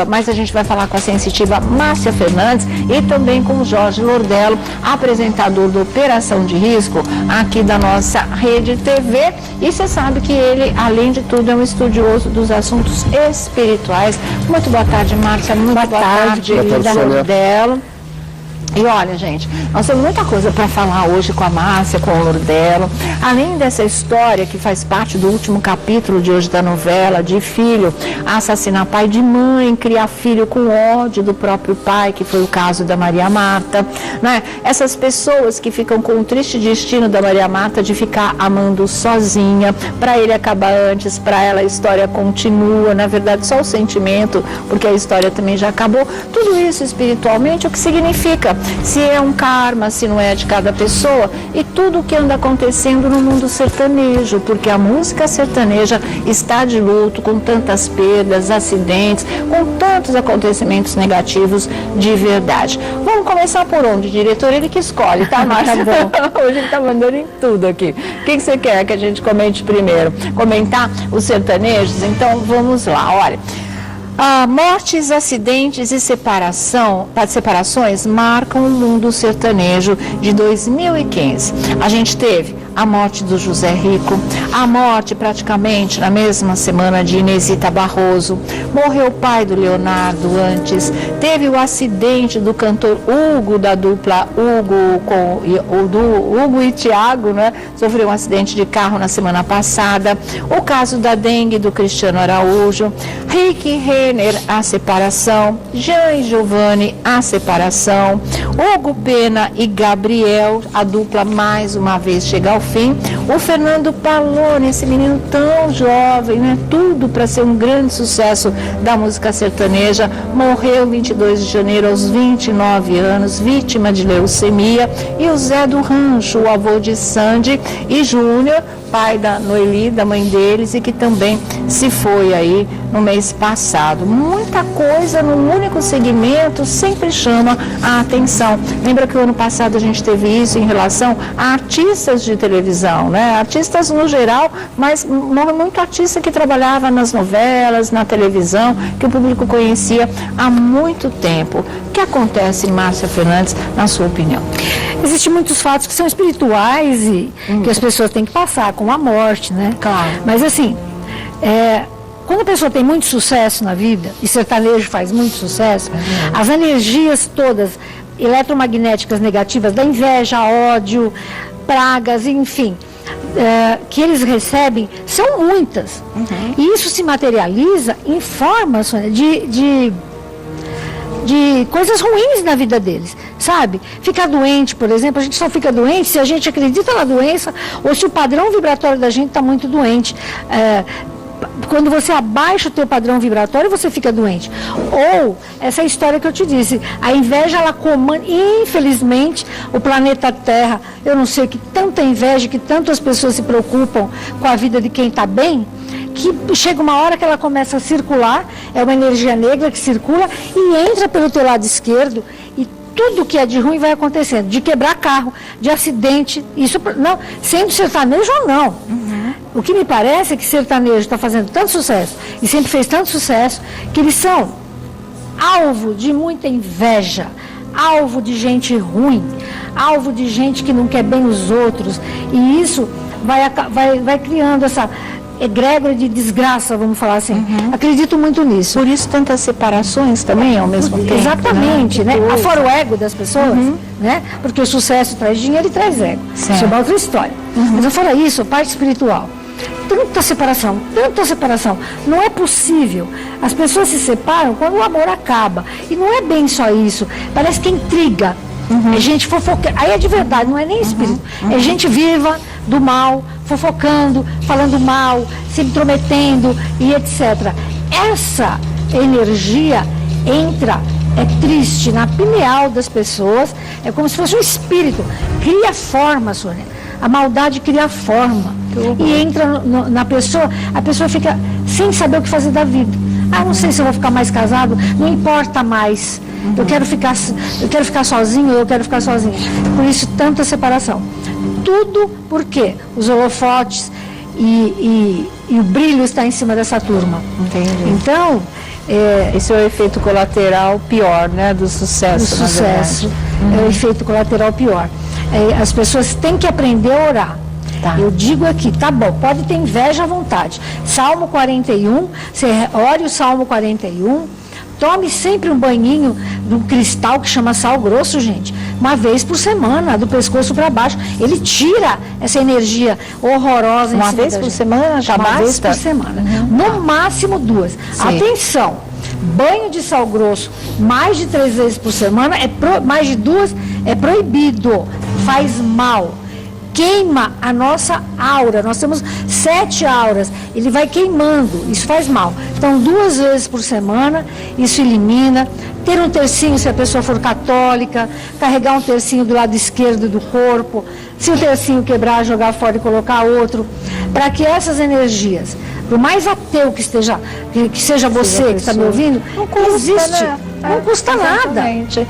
mas a gente vai falar com a sensitiva Márcia Fernandes e também com o Jorge Lordello, apresentador do Operação de Risco, aqui da nossa Rede TV. E você sabe que ele, além de tudo, é um estudioso dos assuntos espirituais. Muito boa tarde, Márcia. Muito boa tarde, Lordello. E olha, gente, nós temos muita coisa para falar hoje com a Márcia, com o Lordello. Além dessa história que faz parte do último capítulo de hoje da novela, de filho assassinar pai de mãe, criar filho com ódio do próprio pai, que foi o caso da Maria Marta, né? Essas pessoas que ficam com o triste destino da Maria Marta de ficar amando sozinha, para ele acabar antes, para ela a história continua, na verdade só o sentimento, porque a história também já acabou. Tudo isso espiritualmente, o que significa? Se é um karma, se não é de cada pessoa, e tudo o que anda acontecendo no mundo sertanejo, porque a música sertaneja está de luto, com tantas perdas, acidentes, com tantos acontecimentos negativos de verdade. Vamos começar por onde, diretor? Ele que escolhe, tá, Márcia? Tá bom. Hoje ele tá mandando em tudo aqui. O que você quer que a gente comente primeiro? Comentar os sertanejos? Então, vamos lá, olha. Mortes, acidentes e separações marcam o mundo sertanejo de 2015. A gente teve a morte do José Rico, a morte praticamente na mesma semana de Inesita Barroso, morreu o pai do Leonardo antes, teve o acidente do cantor Hugo, da dupla Hugo e Thiago, né? Sofreu um acidente de carro na semana passada, o caso da dengue do Cristiano Araújo, Rick Renner, a separação, Jean e Giovanni, a separação, Hugo Pena e Gabriel, a dupla mais uma vez chega ao fim, o Fernando Palone, esse menino tão jovem, né? Tudo para ser um grande sucesso da música sertaneja, morreu 22 de janeiro aos 29 anos, vítima de leucemia, e o Zé do Rancho, o avô de Sandy e Júnior, pai da Noeli, da mãe deles, e que também se foi aí no mês passado. Muita coisa num único segmento sempre chama a atenção. Lembra que o ano passado a gente teve isso em relação a artistas de televisão, né? Artistas no geral, mas muito artista que trabalhava nas novelas, na televisão, que o público conhecia há muito tempo. O que acontece, Márcia Fernandes, na sua opinião? Existem muitos fatos que são espirituais e que as pessoas têm que passar, como a morte, né? Claro. Mas assim, quando a pessoa tem muito sucesso na vida, e sertanejo faz muito sucesso, as energias todas eletromagnéticas negativas, da inveja, ódio, pragas, enfim, que eles recebem, são muitas. E isso se materializa em forma, Sônia, de coisas ruins na vida deles, sabe? Ficar doente, por exemplo, a gente só fica doente se a gente acredita na doença ou se o padrão vibratório da gente está muito doente. Quando você abaixa o teu padrão vibratório, você fica doente. Ou, essa história que eu te disse, a inveja, ela comanda, infelizmente, o planeta Terra, eu não sei, que tanta inveja, que tantas pessoas se preocupam com a vida de quem está bem, que chega uma hora que ela começa a circular, é uma energia negra que circula e entra pelo teu lado esquerdo, e tudo que é de ruim vai acontecendo, de quebrar carro, de acidente, isso não, sendo sertanejo ou não. O que me parece é que sertanejo está fazendo tanto sucesso, e sempre fez tanto sucesso, que eles são alvo de muita inveja, alvo de gente ruim, alvo de gente que não quer bem os outros, e isso vai criando essa egrégora de desgraça, vamos falar assim. Acredito muito nisso. Por isso tantas separações também ao mesmo tempo. Exatamente, né? Afora o ego das pessoas, né? Porque o sucesso traz dinheiro e traz ego. Isso é uma outra história. Mas afora isso, a parte espiritual. Tanta separação. Não é possível. As pessoas se separam quando o amor acaba. E não é bem só isso. Parece que intriga. É gente fofoca. Aí é de verdade, não é nem espírito. É gente viva do mal, fofocando, falando mal, se intrometendo e etc. Essa energia entra, é triste, na pineal das pessoas, é como se fosse um espírito. Cria forma, Sônia. A maldade cria forma. E entra na pessoa, a pessoa fica sem saber o que fazer da vida. Não sei se eu vou ficar mais casado, não importa mais. Eu quero ficar sozinho, eu quero ficar sozinha. Por isso, tanta separação. Tudo porque os holofotes e o brilho está em cima dessa turma. Entendi. Então, Esse é o efeito colateral pior, né, do sucesso. Do sucesso, é o efeito colateral pior. As pessoas têm que aprender a orar. Tá. Eu digo aqui, tá bom, pode ter inveja à vontade. Salmo 41, você ore o Salmo 41, tome sempre um banhinho do cristal que chama sal grosso, gente, uma vez por semana, do pescoço para baixo. Ele tira essa energia horrorosa. Uma vez por semana já basta? Uma vez por semana. No máximo 2. Sim. Atenção, banho de sal grosso mais de 3 vezes por semana, mais de 2 é proibido, faz mal. Queima a nossa aura, nós temos 7 auras, ele vai queimando, isso faz mal. Então 2 vezes por semana, isso elimina. Ter um tercinho, se a pessoa for católica, carregar um tercinho do lado esquerdo do corpo, se o tercinho quebrar, jogar fora e colocar outro, para que essas energias, por mais ateu que seja você que está me ouvindo, não existe. Né? Não custa nada.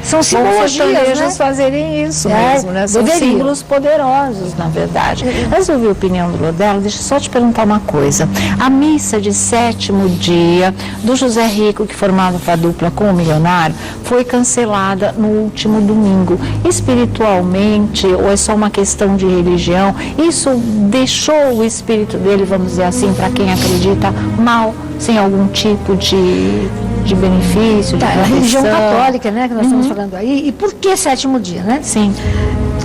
São simbologias, né? Fazerem isso mesmo, né? São símbolos poderosos, na verdade. Antes de ouvir a opinião do Lordelo, deixa eu só te perguntar uma coisa. A missa de 7º dia do José Rico, que formava a dupla com o milionário, foi cancelada no último domingo. Espiritualmente, ou é só uma questão de religião, isso deixou o espírito dele, vamos dizer assim, para quem acredita, mal, sem algum tipo de benefício, de a religião católica, né, que nós estamos falando aí. E por que 7º dia, né? Sim.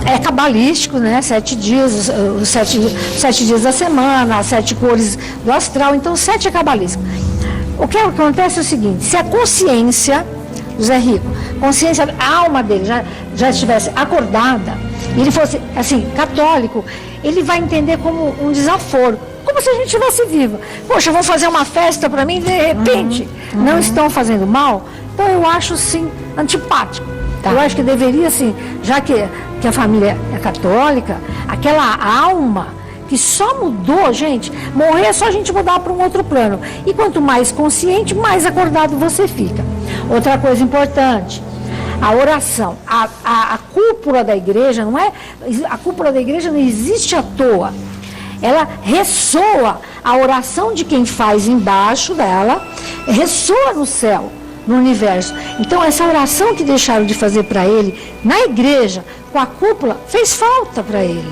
É cabalístico, né? 7 dias, os 7 dias da semana, as 7 cores do astral. Então, 7 é cabalístico. O que acontece é o seguinte: se a consciência, José Rico, a alma dele já estivesse acordada, e ele fosse, assim, católico, ele vai entender como um desaforo. Como se a gente estivesse viva. Poxa, vão fazer uma festa para mim, de repente, não estão fazendo mal? Então eu acho, sim, antipático. Tá. Eu acho que deveria, sim, já que a família é católica, aquela alma que só mudou, gente, morrer é só a gente mudar para um outro plano. E quanto mais consciente, mais acordado você fica. Outra coisa importante, a oração. A cúpula da igreja a cúpula da igreja não existe à toa. Ela ressoa, a oração de quem faz embaixo dela, ressoa no céu, no universo. Então, essa oração que deixaram de fazer para ele, na igreja, com a cúpula, fez falta para ele.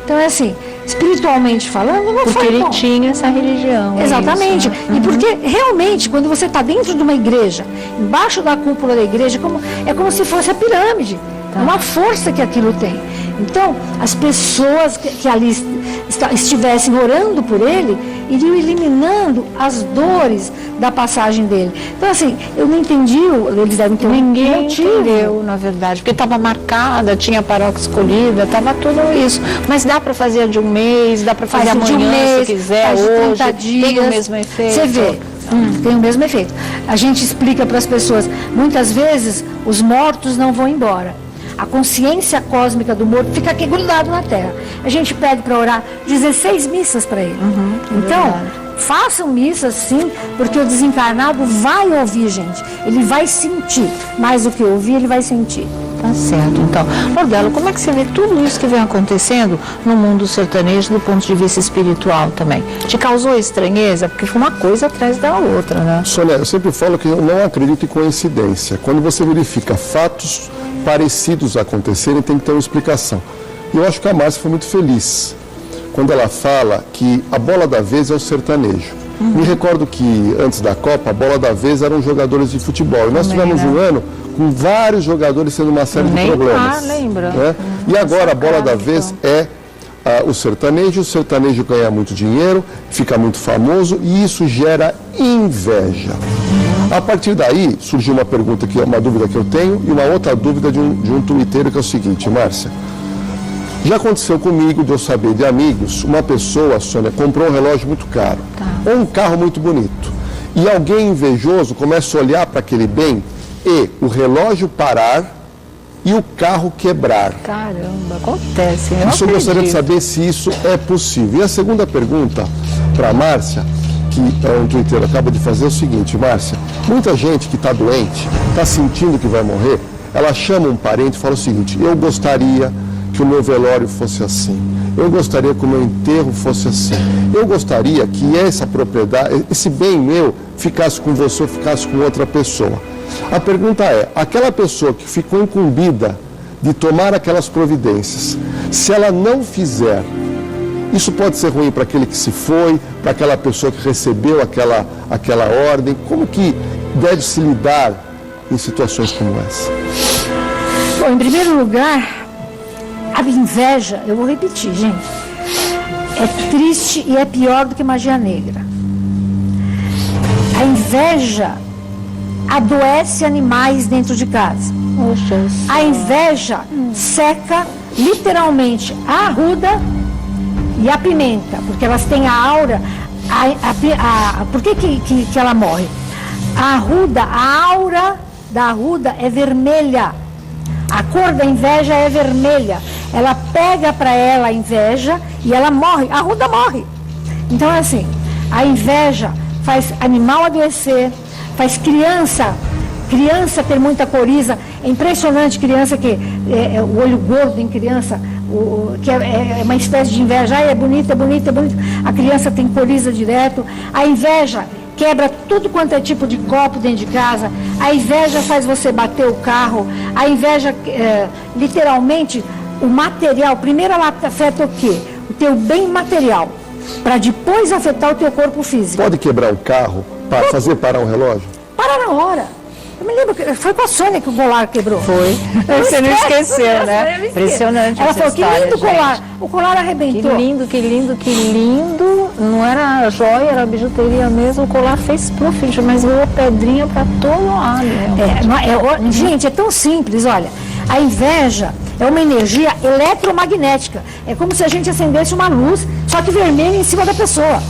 Então, é assim, espiritualmente falando, não porque foi ele bom. Tinha essa religião. Exatamente. Isso, né? E porque, realmente, quando você está dentro de uma igreja, embaixo da cúpula da igreja, é como se fosse a pirâmide. É uma força que aquilo tem. Então, as pessoas que ali estivessem orando por ele, iriam eliminando as dores da passagem dele. Então, assim, eu não entendi, eles devem ter Ninguém entendeu, na verdade, porque estava marcada, tinha a paróquia escolhida, estava tudo isso. Mas dá para fazer de um mês, dá para fazer amanhã, de um mês, se quiser, hoje, 30 dias, tem o mesmo efeito. Você vê. Tem o mesmo efeito. A gente explica para as pessoas, muitas vezes os mortos não vão embora. A consciência cósmica do morto fica aqui grudado na terra. A gente pede para orar 16 missas para ele. Então, façam missas sim, porque o desencarnado vai ouvir, gente. Ele vai sentir. Mais do que ouvir, ele vai sentir. Tá certo, então. Lordelo, como é que você vê tudo isso que vem acontecendo no mundo sertanejo do ponto de vista espiritual também? Te causou estranheza? Porque foi uma coisa atrás da outra, né? Sônia, eu sempre falo que eu não acredito em coincidência. Quando você verifica fatos parecidos acontecerem, tem que ter uma explicação. E eu acho que a Márcia foi muito feliz quando ela fala que a bola da vez é o sertanejo. Me recordo que antes da Copa, a bola da vez eram jogadores de futebol. E nós tivemos um ano com vários jogadores tendo uma série de problemas. Lembra? Né? E agora a bola da vez é o sertanejo ganha muito dinheiro, fica muito famoso e isso gera inveja. A partir daí surgiu uma pergunta, uma dúvida que eu tenho e uma outra dúvida de um twitteiro que é o seguinte: Márcia, já aconteceu comigo de eu saber de amigos, uma pessoa, Sônia, comprou um relógio muito caro, ou um carro muito bonito, e alguém invejoso começa a olhar para aquele bem e o relógio parar e o carro quebrar. Caramba, acontece. Isso eu gostaria de saber se isso é possível. E a segunda pergunta para a Márcia, que um twitteiro acaba de fazer, é o seguinte: Márcia, muita gente que está doente, está sentindo que vai morrer, ela chama um parente e fala o seguinte: eu gostaria que o meu velório fosse assim, Eu gostaria que o meu enterro fosse assim. Eu gostaria que essa propriedade, esse bem meu, ficasse com você ou ficasse com outra pessoa. A pergunta é, aquela pessoa que ficou incumbida de tomar aquelas providências, se ela não fizer, isso pode ser ruim para aquele que se foi, para aquela pessoa que recebeu aquela ordem. Como que deve se lidar em situações como essa? Bom, em primeiro lugar, a inveja, eu vou repetir, gente, é triste e é pior do que magia negra. A inveja adoece animais dentro de casa. A inveja seca literalmente a arruda e a pimenta, porque elas têm a aura. Por que ela morre? A aura da arruda é vermelha. A cor da inveja é vermelha. Ela pega para ela a inveja e ela morre. A arruda morre. Então é assim, a inveja faz animal adoecer, faz criança ter muita coriza. É impressionante criança que o olho gordo em criança, que é uma espécie de inveja. É bonita, é bonita, é bonita. A criança tem coriza direto. A inveja quebra tudo quanto é tipo de copo dentro de casa. A inveja faz você bater o carro. A inveja, literalmente, o material, primeiro ela afeta o quê? O teu bem material, para depois afetar o teu corpo físico. Pode quebrar um carro para fazer parar um relógio? Para na hora. Eu me lembro que foi com a Sônia que o colar quebrou. Foi. Você não esqueceu, né? Impressionante. Ela falou, que lindo colar. O colar arrebentou. Que lindo, que lindo, que lindo. Não era joia, era bijuteria mesmo. O colar fez profit, mas veio pedrinha para todo lado. Gente, é tão simples, olha. A inveja é uma energia eletromagnética. É como se a gente acendesse uma luz, só que vermelha em cima da pessoa.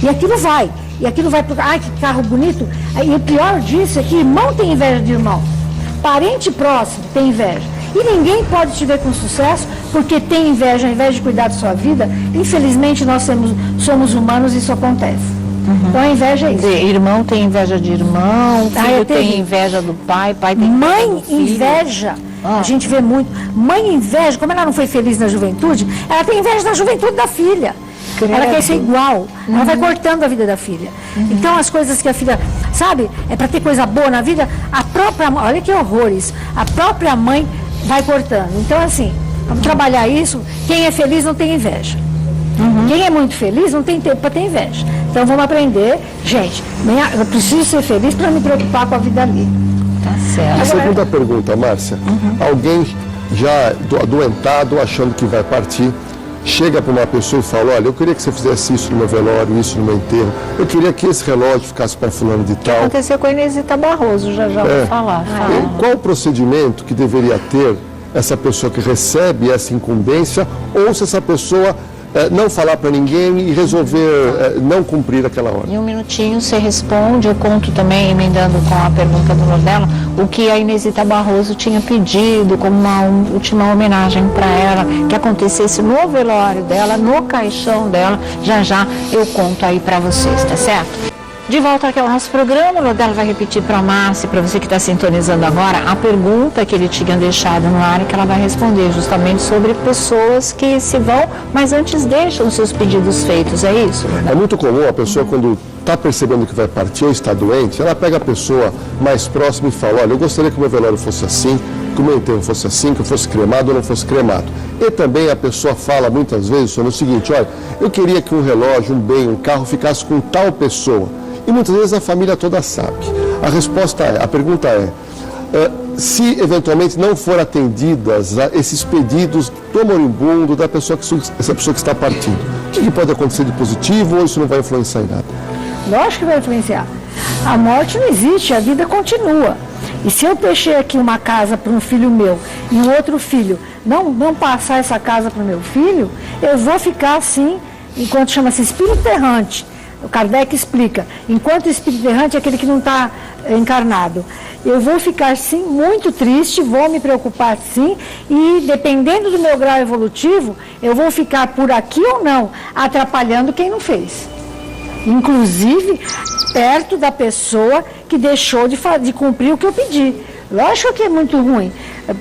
E aquilo vai. E aquilo vai para... Ai, que carro bonito. E o pior disso é que irmão tem inveja de irmão. Parente próximo tem inveja. E ninguém pode te ver com sucesso porque tem inveja, ao invés de cuidar da sua vida. Infelizmente, nós somos humanos e isso acontece. Então, a inveja é isso. Irmão tem inveja de irmão, filho tem inveja do pai, pai tem inveja do filho. Mãe inveja. A gente vê muito. Mãe inveja, como ela não foi feliz na juventude, ela tem inveja da juventude da filha. Ela quer ser igual, ela vai cortando a vida da filha. Então as coisas que a filha, sabe, é para ter coisa boa na vida, a própria mãe, olha que horror isso, a própria mãe vai cortando. Então assim, vamos trabalhar isso, quem é feliz não tem inveja. Quem é muito feliz não tem tempo para ter inveja. Então vamos aprender, gente, eu preciso ser feliz para me preocupar com a vida ali. Tá certo. A segunda pergunta, Márcia, alguém já adoentado, achando que vai partir, chega para uma pessoa e fala, olha, eu queria que você fizesse isso no meu velório, isso no meu enterro, eu queria que esse relógio ficasse para fulano de tal. Aconteceu com a Inesita Barroso, já vou falar. Qual o procedimento que deveria ter essa pessoa que recebe essa incumbência, ou se essa pessoa não falar para ninguém e resolver não cumprir aquela ordem? Em um minutinho você responde, eu conto também, emendando com a pergunta do Nordella, o que a Inesita Barroso tinha pedido como uma última homenagem para ela, que acontecesse no velório dela, no caixão dela. Já eu conto aí para vocês, tá certo? De volta aqui ao nosso programa, o Nordella vai repetir para a Márcia, para você que está sintonizando agora, a pergunta que ele tinha deixado no ar e que ela vai responder justamente sobre pessoas que se vão, mas antes deixam os seus pedidos feitos, é isso? É muito comum a pessoa, quando está percebendo que vai partir ou está doente, ela pega a pessoa mais próxima e fala, olha, eu gostaria que o meu velório fosse assim, que o meu enterro fosse assim, que eu fosse cremado ou não fosse cremado. E também a pessoa fala muitas vezes sobre o seguinte, olha, eu queria que um relógio, um bem, um carro ficasse com tal pessoa. E muitas vezes a família toda sabe. A pergunta é, se eventualmente não for atendidas a esses pedidos do moribundo, essa pessoa que está partindo, o que pode acontecer de positivo ou isso não vai influenciar em nada? Lógico que vai influenciar. A morte não existe, a vida continua. E se eu deixei aqui uma casa para um filho meu e um outro filho não passar essa casa para o meu filho, eu vou ficar assim, enquanto chama-se espírito errante. O Kardec explica, enquanto espírito errante é aquele que não está encarnado. Eu vou ficar, sim, muito triste, vou me preocupar, sim, e dependendo do meu grau evolutivo, eu vou ficar por aqui ou não, atrapalhando quem não fez. Inclusive, perto da pessoa que deixou de cumprir o que eu pedi. Lógico que é muito ruim.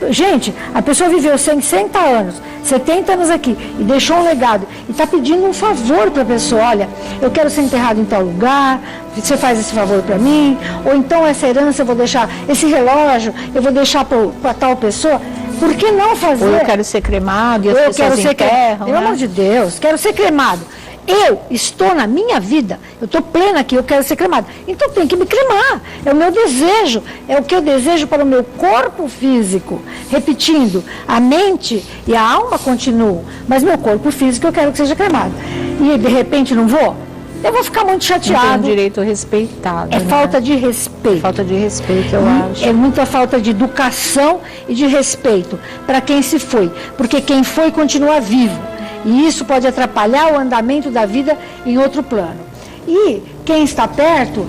Gente, a pessoa viveu 60 anos, 70 anos aqui e deixou um legado e está pedindo um favor para a pessoa. Olha, eu quero ser enterrado em tal lugar, você faz esse favor para mim, ou então essa herança eu vou deixar, esse relógio eu vou deixar para tal pessoa. Por que não fazer? Ou eu quero ser cremado e as pessoas enterram, pelo amor de Deus, quero ser cremado. Eu estou na minha vida, eu estou plena aqui, eu quero ser cremado. Então tem que me cremar, é o meu desejo, é o que eu desejo para o meu corpo físico. Repetindo, a mente e a alma continuam, mas meu corpo físico eu quero que seja cremado. E de repente não vou? Eu vou ficar muito chateado. Não tem um direito respeitado. É, né? falta de respeito. Falta de respeito, eu acho. É muita falta de educação e de respeito para quem se foi, porque quem foi continua vivo. E isso pode atrapalhar o andamento da vida em outro plano. E quem está perto,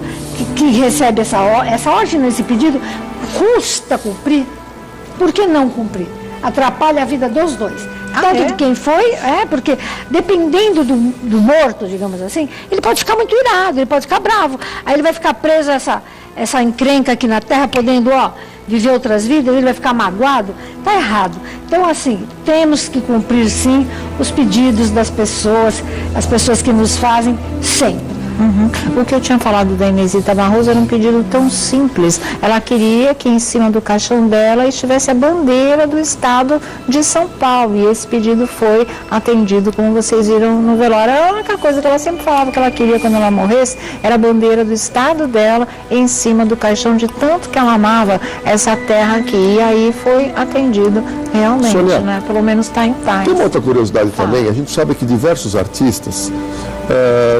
que recebe essa ordem, esse pedido, custa cumprir. Por que não cumprir? Atrapalha a vida dos dois. Tanto de quem foi, porque dependendo do morto, digamos assim, ele pode ficar muito irado, ele pode ficar bravo. Aí ele vai ficar preso a essa encrenca aqui na Terra, podendo, viver outras vidas, ele vai ficar magoado. Está errado. Então, assim, temos que cumprir, sim, os pedidos das pessoas, as pessoas que nos fazem, sempre. O que eu tinha falado da Inesita Barroso era um pedido tão simples. Ela queria que em cima do caixão dela estivesse a bandeira do estado de São Paulo. E esse pedido foi atendido, como vocês viram no velório. A única coisa que ela sempre falava que ela queria quando ela morresse era a bandeira do estado dela em cima do caixão, de tanto que ela amava essa terra aqui. E aí foi atendido realmente, Sônia, né? Pelo menos está em paz. Tem uma outra curiosidade também. A gente sabe que diversos artistas,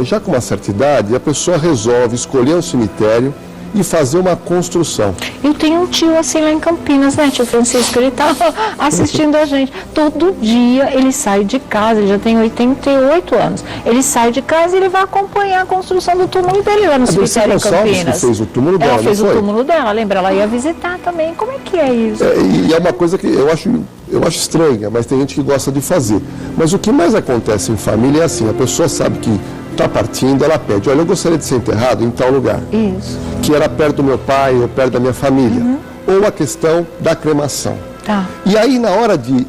já com uma certa idade, a pessoa resolve escolher um cemitério e fazer uma construção. Eu tenho um tio assim lá em Campinas, né, tio Francisco, ele estava assistindo a gente. Todo dia ele sai de casa, ele já tem 88 anos. Ele sai de casa e ele vai acompanhar a construção do túmulo dele lá no cemitério em Campinas. Que fez o túmulo dela, ela fez não o foi? túmulo dela, lembra? Ela ia visitar também. Como é que é isso? E é uma coisa que eu acho estranha, mas tem gente que gosta de fazer. Mas o que mais acontece em família é assim, a pessoa sabe que está partindo, ela pede, olha, eu gostaria de ser enterrado em tal lugar. Isso. Que era perto do meu pai ou perto da minha família. Ou a questão da cremação. Tá. E aí, na hora de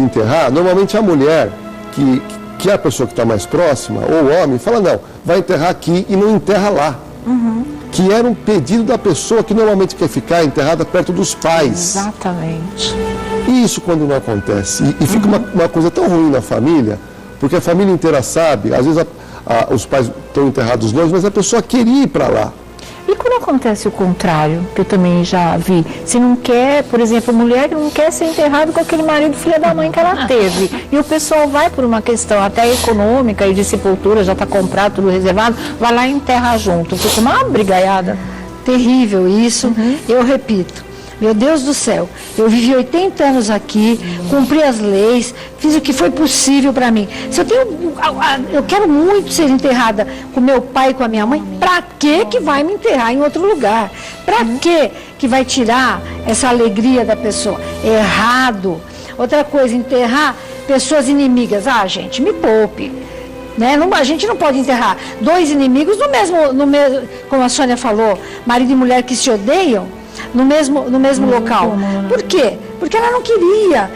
enterrar, normalmente a mulher, que é a pessoa que está mais próxima, ou o homem, fala, não, vai enterrar aqui e não enterra lá. Que era um pedido da pessoa que normalmente quer ficar enterrada perto dos pais. Exatamente. E isso quando não acontece. E fica uma coisa tão ruim na família, porque a família inteira sabe, às vezes os pais estão enterrados longe, mas a pessoa queria ir para lá. E quando acontece o contrário, que eu também já vi, se não quer, por exemplo, a mulher não quer ser enterrada com aquele marido filha da mãe que ela teve, e o pessoal vai por uma questão até econômica e de sepultura, já está comprado, tudo reservado, vai lá e enterra junto, fica uma brigaiada. Terrível isso, eu repito. Meu Deus do céu, eu vivi 80 anos aqui, cumpri as leis, fiz o que foi possível para mim. Se eu quero muito ser enterrada com meu pai e com a minha mãe, para que vai me enterrar em outro lugar? Para que vai tirar essa alegria da pessoa? É errado. Outra coisa, enterrar pessoas inimigas. Gente, me poupe. Né? A gente não pode enterrar dois inimigos no mesmo, como a Sônia falou, marido e mulher que se odeiam, no mesmo local. Por quê? Porque ela não queria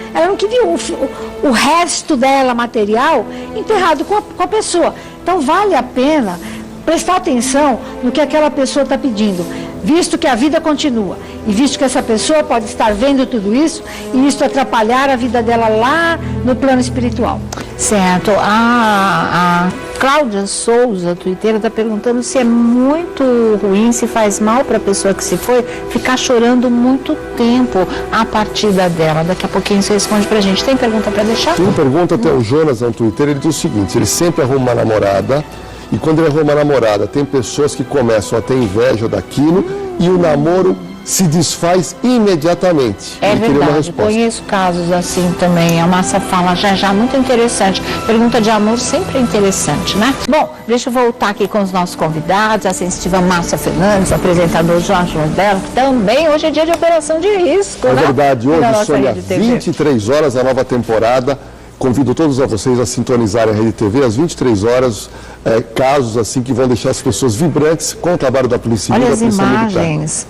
o resto dela material enterrado com a pessoa. Então vale a pena prestar atenção no que aquela pessoa está pedindo, visto que a vida continua e visto que essa pessoa pode estar vendo tudo isso e isso atrapalhar a vida dela lá no plano espiritual. Certo. A Cláudia Souza, twitteira, está perguntando se é muito ruim, se faz mal para a pessoa que se foi, ficar chorando muito tempo a partida dela. Daqui a pouquinho você responde para a gente. Tem pergunta para deixar? Tem pergunta até o Jonas no Twitter, ele diz o seguinte, ele sempre arruma uma namorada, e quando ele arruma uma namorada, tem pessoas que começam a ter inveja daquilo, e o namoro se desfaz imediatamente. É ele queria uma verdade, resposta. conheço casos assim também. A Márcia fala já, muito interessante. Pergunta de amor sempre é interessante, né? Bom, deixa eu voltar aqui com os nossos convidados, a sensitiva Márcia Fernandes, o apresentador Jorge Lordelo, que também hoje é dia de operação de risco, É né? verdade, hoje, Sônia, Rede TV. 23 horas, a nova temporada. Convido todos vocês a sintonizarem a Rede TV às 23 horas, casos assim que vão deixar as pessoas vibrantes com o trabalho da Polícia Civil e Olha da as Polícia Militar. imagens.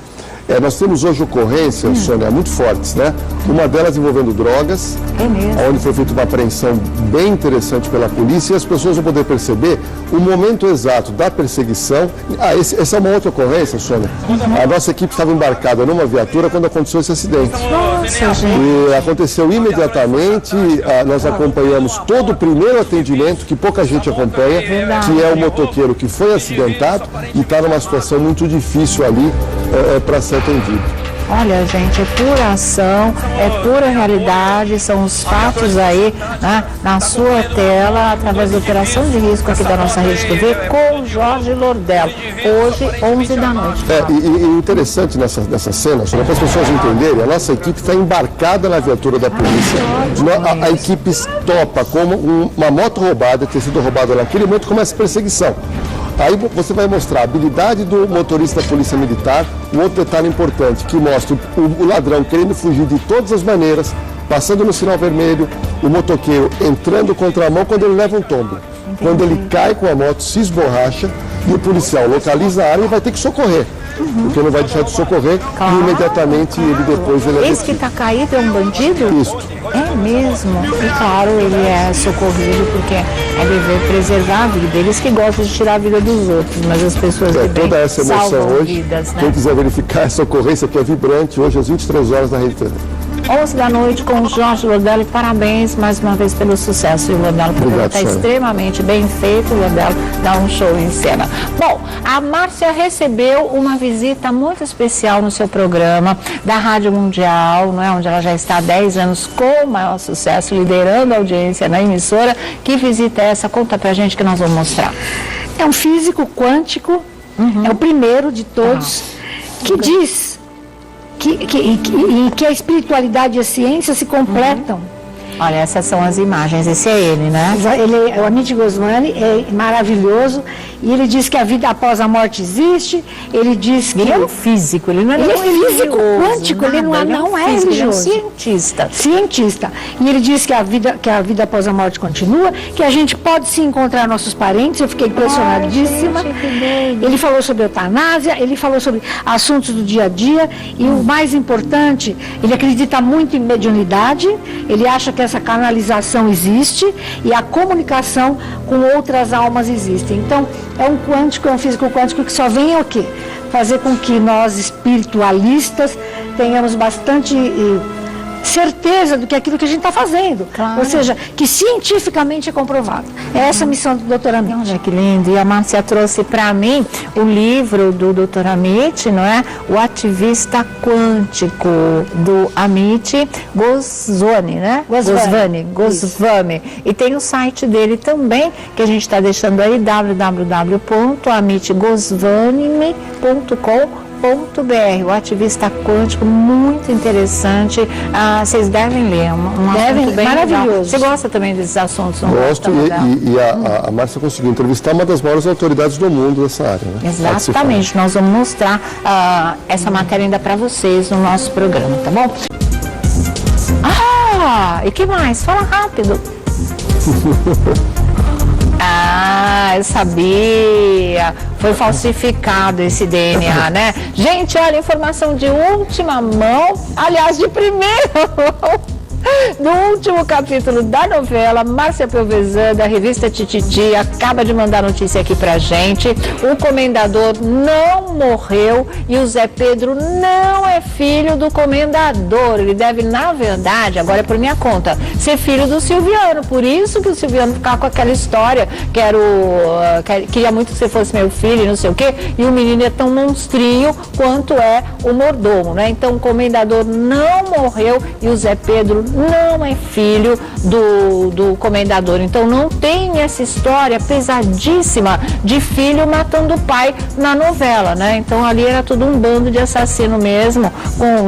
Nós temos hoje ocorrências, Sônia, muito fortes, né? Uma delas envolvendo drogas, onde foi feita uma apreensão bem interessante pela polícia, e as pessoas vão poder perceber o momento exato da perseguição. Essa é uma outra ocorrência, Sônia. A nossa equipe estava embarcada numa viatura quando aconteceu esse acidente. E aconteceu imediatamente, nós acompanhamos todo o primeiro atendimento, que pouca gente acompanha, que é o motoqueiro que foi acidentado e está numa situação muito difícil ali para ser atendido. Olha, gente, é pura ação, é pura realidade, são os fatos aí, né, na sua tela, através da Operação de Risco aqui da nossa Rede TV, com Jorge Lordello, hoje, 11 da noite. E interessante nessa cena, só para as pessoas entenderem, a nossa equipe está embarcada na viatura da polícia, a equipe topa como uma moto roubada, ter sido roubada naquele momento, começa a perseguição. Aí você vai mostrar a habilidade do motorista da Polícia Militar, um outro detalhe importante, que mostra o ladrão querendo fugir de todas as maneiras, passando no sinal vermelho, o motoqueiro entrando contra a mão quando ele leva um tombo. Quando ele cai com a moto, se esborracha, e o policial localiza a arma e vai ter que socorrer. Porque não vai deixar de socorrer e imediatamente ele é Esse que está caído é um bandido? Isso. É mesmo. E claro, ele é socorrido porque é dever preservar a vida. Eles que gostam de tirar a vida dos outros, mas as pessoas que bem toda essa emoção salvam hoje, vidas, né? Quem quiser verificar essa ocorrência que é vibrante, hoje às 23 horas na Rede TV. 11 da noite com o Jorge Lordello. Parabéns mais uma vez pelo sucesso, Lordello. O programa está extremamente bem feito. Lordello dá um show em cena. Bom, a Márcia recebeu uma visita muito especial no seu programa da Rádio Mundial, não é? Onde ela já está há 10 anos com o maior sucesso, liderando a audiência na emissora. Que visita é essa? Conta pra gente que nós vamos mostrar. É um físico quântico, é o primeiro de todos, que diz que a espiritualidade e a ciência se completam. Olha, essas são as imagens, esse é ele, né? O Amit Goswami é maravilhoso, e ele diz que a vida após a morte existe, ele diz que... Ele é um físico, ele não é físico quântico, ele não é religioso. Ele é um cientista. Cientista. E ele diz que a vida após a morte continua, que a gente pode se encontrar nossos parentes, eu fiquei impressionadíssima. Ele falou sobre eutanásia, ele falou sobre assuntos do dia a dia, e o mais importante, ele acredita muito em mediunidade, ele acha que essa canalização existe e a comunicação com outras almas existe. Então, é um quântico, é um físico quântico que só vem o quê? Fazer com que nós, espiritualistas, tenhamos bastante certeza do que aquilo que a gente está fazendo. Claro. Ou seja, que cientificamente é comprovado. É essa a missão do Dr. Amit. Olha que lindo. E a Márcia trouxe para mim o livro do Dr. Amit, não é? O Ativista Quântico, do Amit Goswami, né? Goswami. E tem o site dele também, que a gente está deixando aí, www.amitgoswami.com.br. O Ativista Quântico, muito interessante. Vocês devem ler, Devem, bem maravilhoso. Legal. Você gosta também desses assuntos? Gosto, e a Márcia conseguiu entrevistar uma das maiores autoridades do mundo dessa área, né? Exatamente, nós vamos mostrar essa matéria ainda para vocês no nosso programa, tá bom? E que mais? Fala rápido. Eu sabia. Foi falsificado esse DNA, né? Gente, olha, informação de última mão, aliás, de primeira mão, do último capítulo da novela. Márcia Pelvezan, da revista Tititi, acaba de mandar notícia aqui pra gente. O comendador não morreu e o Zé Pedro não é filho do comendador. Ele deve, na verdade, agora é por minha conta, ser filho do Silviano. Por isso que o Silviano ficava com aquela história, queria muito que você fosse meu filho, não sei o quê, e o menino é tão monstrinho quanto é o mordomo, né? Então o comendador não morreu e o Zé Pedro não é filho do comendador. Então não tem essa história pesadíssima de filho matando o pai na novela, né? Então ali era tudo um bando de assassino mesmo,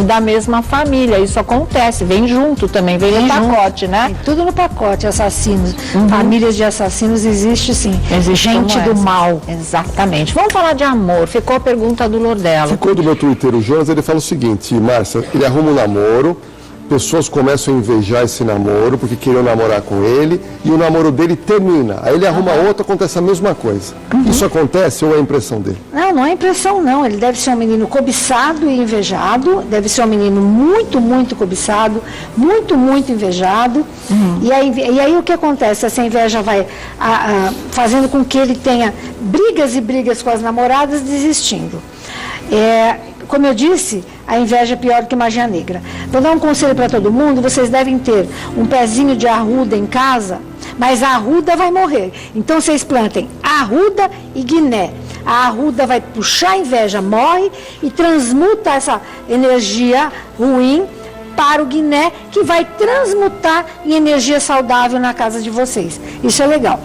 da mesma família. Isso acontece, vem junto também, vem no pacote, né? Tem tudo no pacote, assassinos. Famílias de assassinos existe sim. Existe gente do mal. Exatamente. Vamos falar de amor. Ficou a pergunta do Lordello. Ficou do meu Twitter, o Jonas, ele fala o seguinte: Márcia, ele arruma um namoro, pessoas começam a invejar esse namoro porque queriam namorar com ele e o namoro dele termina. Aí ele arruma outra, acontece a mesma coisa. Isso acontece ou é impressão dele? Não, não é impressão não. Ele deve ser um menino cobiçado e invejado, deve ser um menino muito, muito cobiçado, muito, muito invejado. E aí o que acontece? Essa inveja vai fazendo com que ele tenha brigas e brigas com as namoradas, desistindo. Como eu disse, a inveja é pior que magia negra. Vou dar um conselho para todo mundo: vocês devem ter um pezinho de arruda em casa, mas a arruda vai morrer. Então vocês plantem arruda e guiné. A arruda vai puxar a inveja, morre e transmuta essa energia ruim para o guiné, que vai transmutar em energia saudável na casa de vocês. Isso é legal.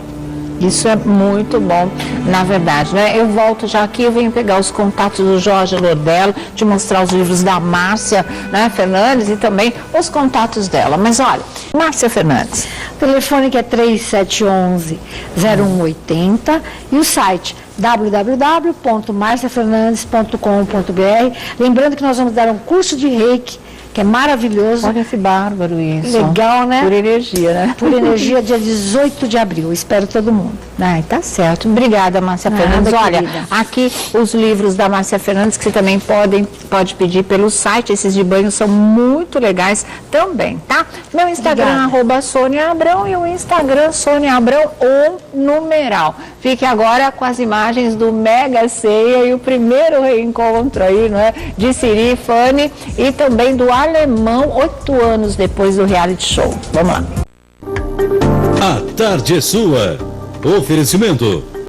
Isso é muito bom, na verdade, né? Eu volto já aqui, eu venho pegar os contatos do Jorge Lordello, te mostrar os livros da Márcia, né, Fernandes, e também os contatos dela. Mas olha, Márcia Fernandes. O telefone que é 3711-0180 e o site www.marciafernandes.com.br. Lembrando que nós vamos dar um curso de Reiki, que é maravilhoso. Olha que bárbaro isso. Legal, né? Por energia, né? Por energia, dia 18 de abril. Espero todo mundo. Ai, tá certo. Obrigada, Márcia Fernandes. Olha, aqui os livros da Márcia Fernandes, que você também pode pedir pelo site. Esses de banho são muito legais também, tá? Meu Instagram, @SôniaAbrão, e o Instagram, Sônia Abrão, numeral. Fique agora com as imagens do Mega Ceia e o primeiro reencontro aí, não é? De Siri e Fanny, e também do Alemão, 8 anos depois do reality show. Vamos lá. A tarde é sua. Oferecimento